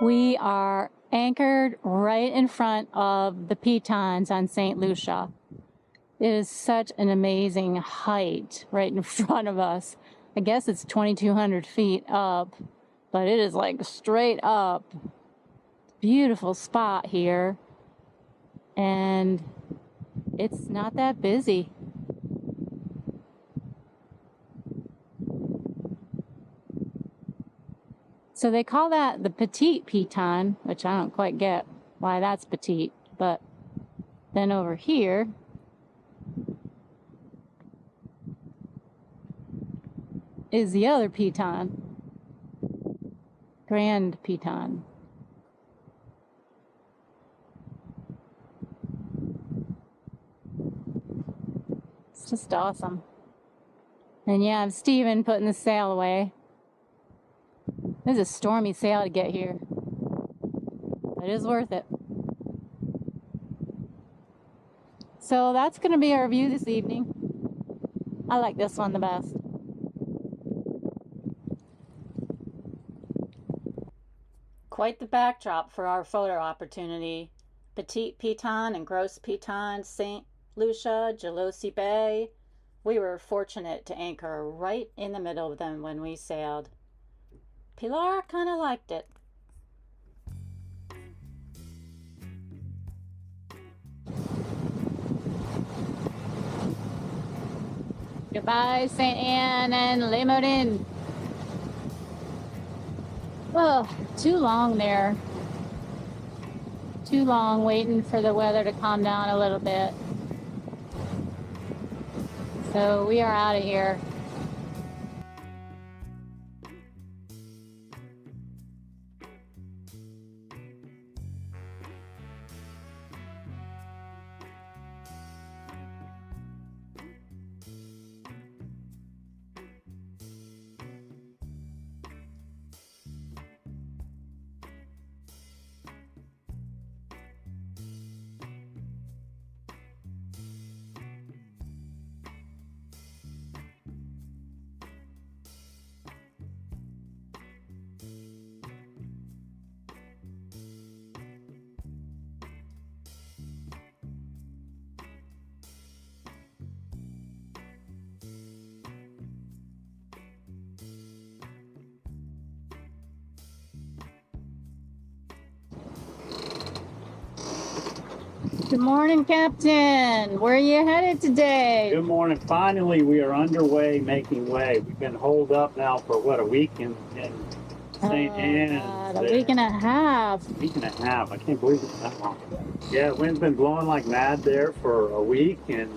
We are anchored right in front of the Pitons on Saint Lucia. It is such an amazing height right in front of us. I guess it's 2,200 feet up, but it is like straight up. Beautiful spot here. And it's not that busy. So they call that the Petit Piton, which I don't quite get why that's petite. But then over here, is the other Piton, Grand Piton. It's just awesome. And yeah, I'm Steven putting the sail away. This is a stormy sail to get here, but it is worth it. So that's going to be our view this evening. I like this one the best. Quite the backdrop for our photo opportunity. Petit Piton and Gros Piton, Saint Lucia Jalousie Bay. We were fortunate to anchor right in the middle of them when we sailed. Pilar kind of liked it. Goodbye, St. Anne and Le Modin. Oh, too long there. Too long waiting for the weather to calm down a little bit. So we are out of here. Good morning, Captain. Where are you headed today? Good morning. Finally, we are underway, making way. We've been holed up now for, what, a week in St. Anne. A week and a half. A week and a half. I can't believe it's that long. Yeah, the wind's been blowing like mad there for a week, and,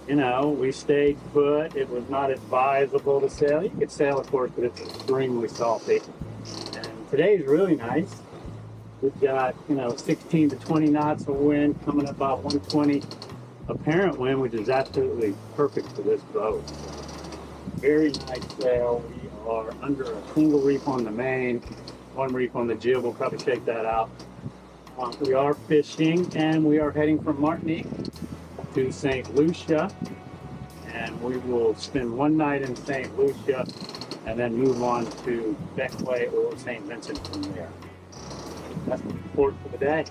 you know, we stayed put. It was not advisable to sail. You could sail, of course, but it's extremely salty. And today's really nice. We've got, 16 to 20 knots of wind coming up about 120 apparent wind, which is absolutely perfect for this boat. Very nice sail. We are under a single reef on the main, one reef on the jib. We'll probably shake that out. We are fishing, and we are heading from Martinique to Saint Lucia, and we will spend one night in Saint Lucia and then move on to Beckway or St. Vincent from there. That's the report for the day.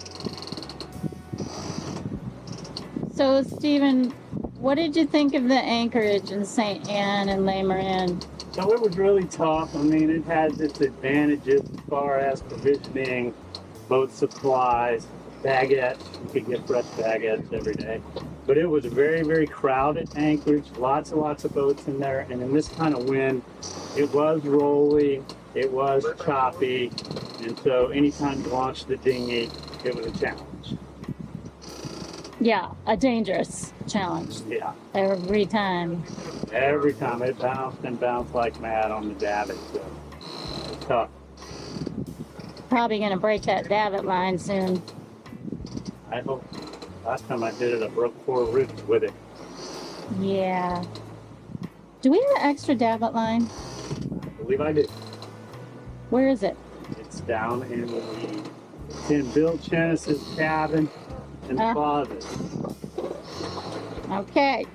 So, Stephen, what did you think of the anchorage in St. Anne and Le Modin? So it was really tough. I mean, it has its advantages as far as provisioning, boat supplies, baguettes. You could get fresh baguettes every day. But it was a very, very crowded anchorage. Lots and lots of boats in there. And in this kind of wind, it was rolling. It was choppy. And so anytime you launched the dinghy, it was a challenge. Yeah, a dangerous challenge. Yeah. Every time. Every time it bounced and bounced like mad on the davit. So it's tough. Probably going to break that davit line soon. I hope. Last time I did it, I broke 4 ribs with it. Yeah. Do we have an extra davit line? I believe I did. Where is it? It's down in Bill Chenis's cabin in the closet. Okay.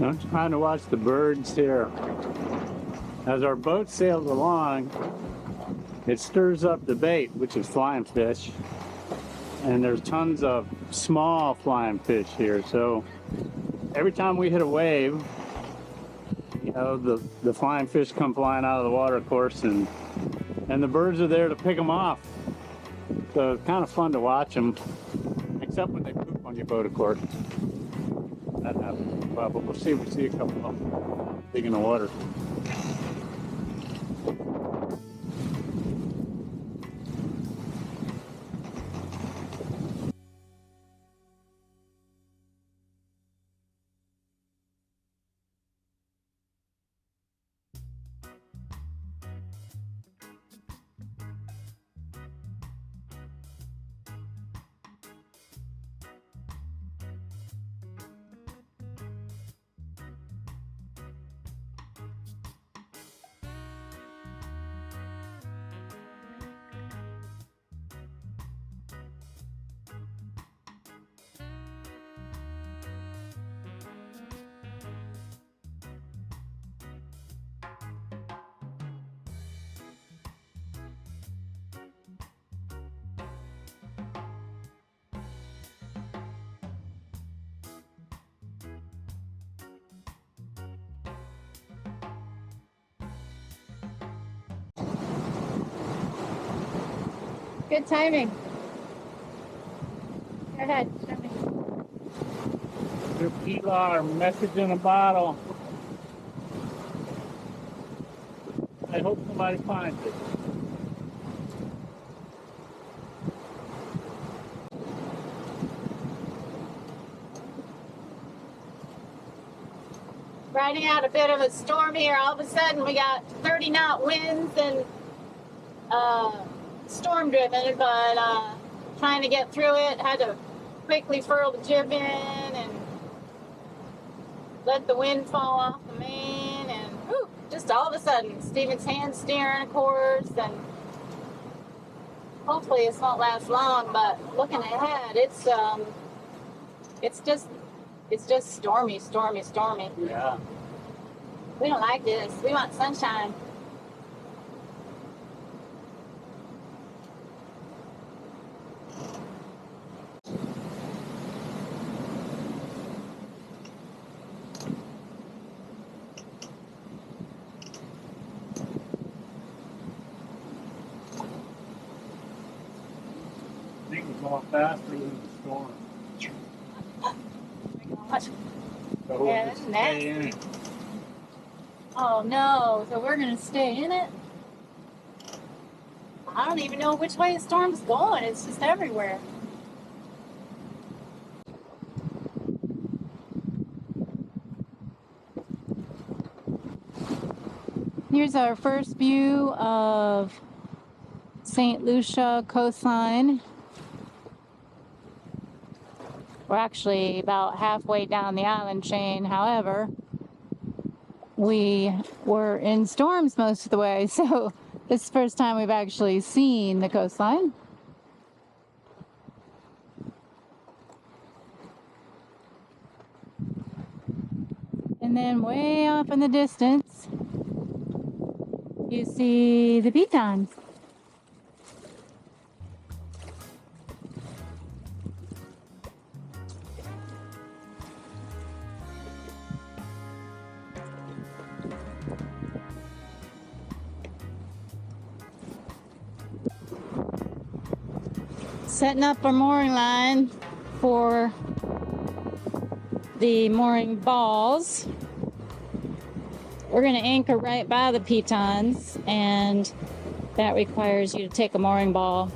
I'm trying to watch the birds here. As our boat sails along, it stirs up the bait, which is flying fish. And there's tons of small flying fish here. So every time we hit a wave, you know, the flying fish come flying out of the water, of course, and the birds are there to pick them off. So it's kind of fun to watch them, except when they poop on your boat, of course. That happens. Well, but we'll see a couple of them big in the water. Good timing. Go ahead, show me. Your PILAR, message in a bottle. I hope somebody finds it. Riding out a bit of a storm here. All of a sudden we got 30-knot winds and storm driven, but trying to get through it, had to quickly furl the jib in and let the wind fall off the main, and whew, just all of a sudden Steven's hand steering, of course, and hopefully this won't last long, but looking ahead, it's just stormy. Yeah. We don't like this. We want sunshine. I think we're going faster than the storm. So Yeah, we'll that's just stay in it. Oh no, so we're gonna stay in it? I don't even know which way the storm's going. It's just everywhere. Here's our first view of Saint Lucia coastline. We're actually about halfway down the island chain. However, we were in storms most of the way, so this is the first time we've actually seen the coastline. And then way off in the distance, you see the Pitons. Setting up our mooring line for the mooring balls. We're going to anchor right by the Pitons, and that requires you to take a mooring ball.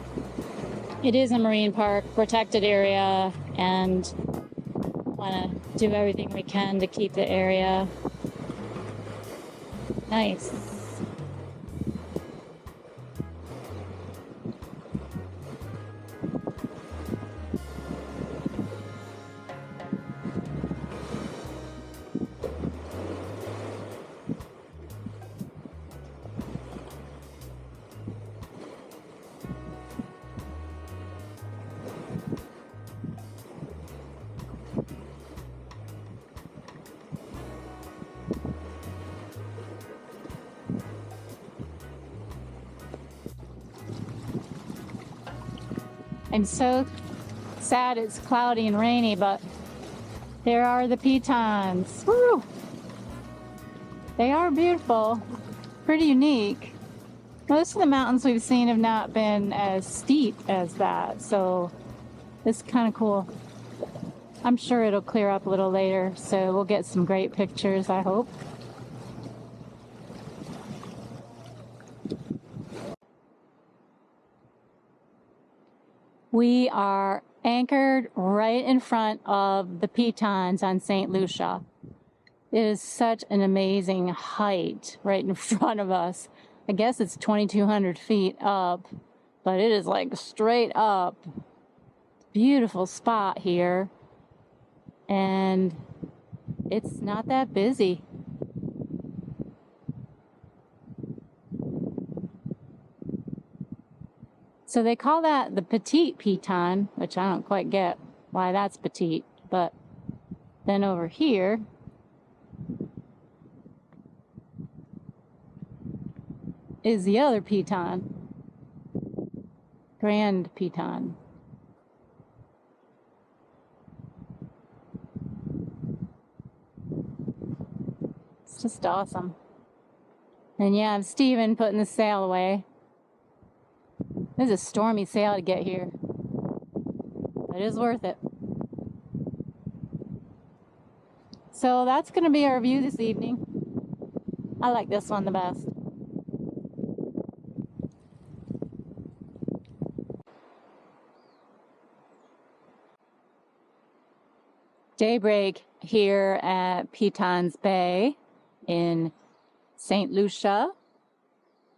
It is a marine park, protected area, and want to do everything we can to keep the area nice. I'm so sad it's cloudy and rainy, but there are the Pitons. Woo! They are beautiful, pretty unique. Most of the mountains we've seen have not been as steep as that, so it's kind of cool. I'm sure it'll clear up a little later, so we'll get some great pictures, I hope. We are anchored right in front of the Pitons on Saint Lucia. It is such an amazing height right in front of us. I guess it's 2,200 feet up, but it is like straight up. Beautiful spot here. And it's not that busy. So they call that the Petit Piton, which I don't quite get why that's petite. But then over here, is the other Piton, Grand Piton. It's just awesome. And yeah, I'm Steven putting the sail away. This is a stormy sail to get here. But it is worth it. So that's going to be our view this evening. I like this one the best. Daybreak here at Pitons Bay in Saint Lucia.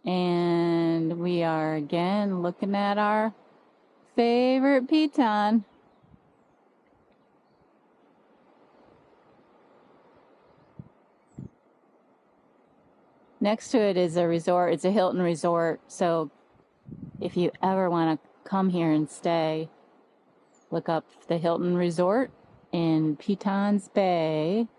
And we are again looking at our favorite Piton. Next to it is a resort. It's a Hilton resort. So if you ever want to come here and stay, look up the Hilton Resort in Pitons Bay.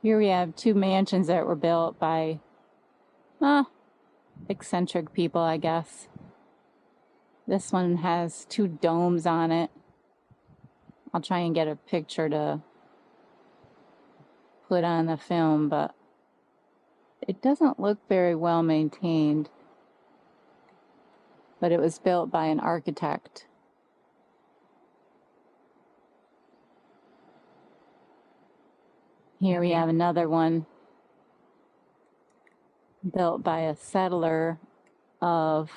Here we have two mansions that were built by eccentric people, I guess. This one has two domes on it. I'll try and get a picture to put on the film, but it doesn't look very well maintained. But it was built by an architect. Here we have another one built by a settler of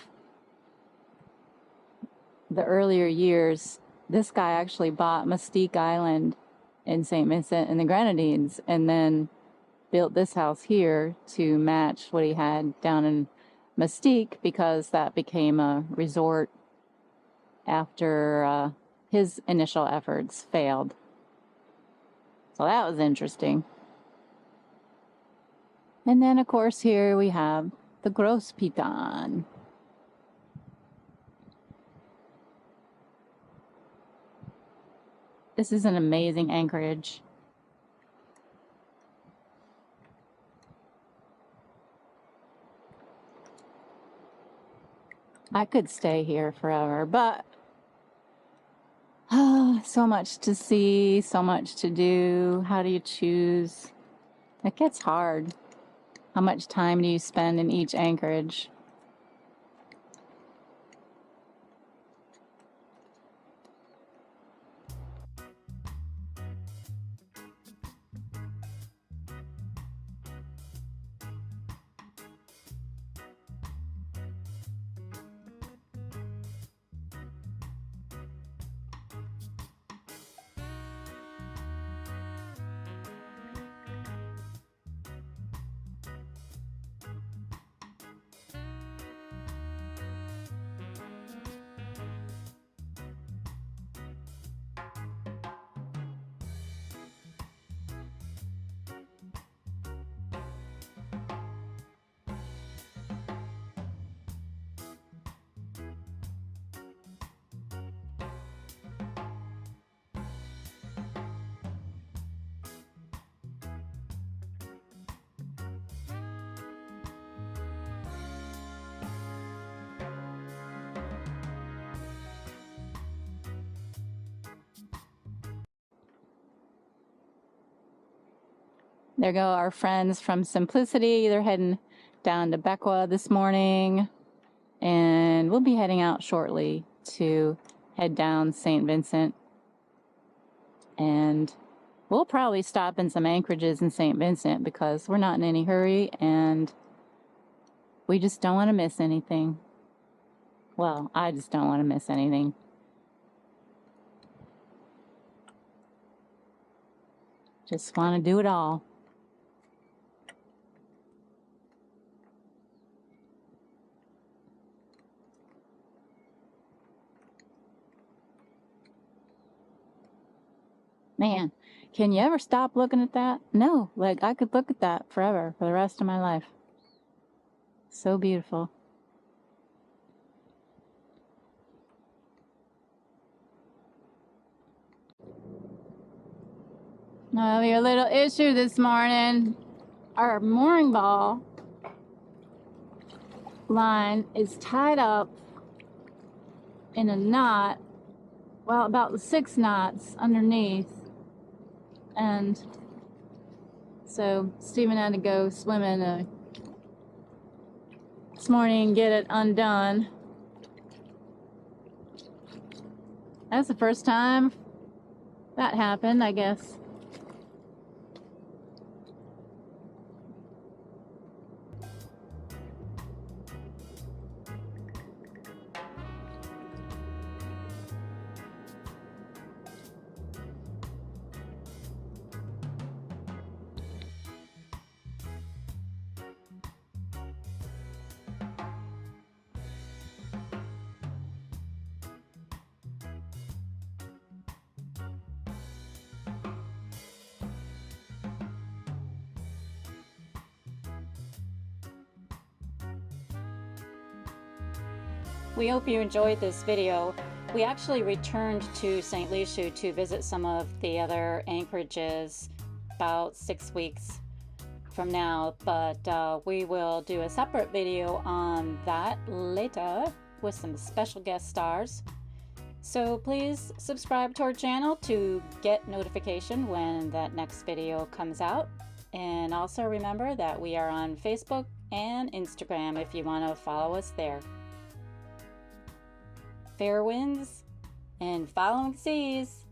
the earlier years. This guy actually bought Majestic Island in St. Vincent and the Grenadines and then built this house here to match what he had down in Majestic, because that became a resort after his initial efforts failed. So that was interesting. And then, of course, here we have the Gros Piton. This is an amazing anchorage. I could stay here forever, but so much to see, so much to do. How do you choose? It gets hard. How much time do you spend in each anchorage? There go our friends from Simplicity. They're heading down to Bequa this morning. And we'll be heading out shortly to head down St. Vincent. And we'll probably stop in some anchorages in St. Vincent because we're not in any hurry and we just don't want to miss anything. Well, I just don't want to miss anything. Just want to do it all. Man, can you ever stop looking at that? No, like I could look at that forever, for the rest of my life. So beautiful. Now, we have a little issue this morning. Our mooring ball line is tied up in a knot, well, about 6 knots underneath. And so Stephen had to go swimming this morning and get it undone. That's the first time that happened, I guess. We hope you enjoyed this video. We actually returned to St. Lucia to visit some of the other anchorages about 6 weeks from now, but we will do a separate video on that later with some special guest stars. So please subscribe to our channel to get notification when that next video comes out. And also remember that we are on Facebook and Instagram if you want to follow us there. Fair winds and following seas.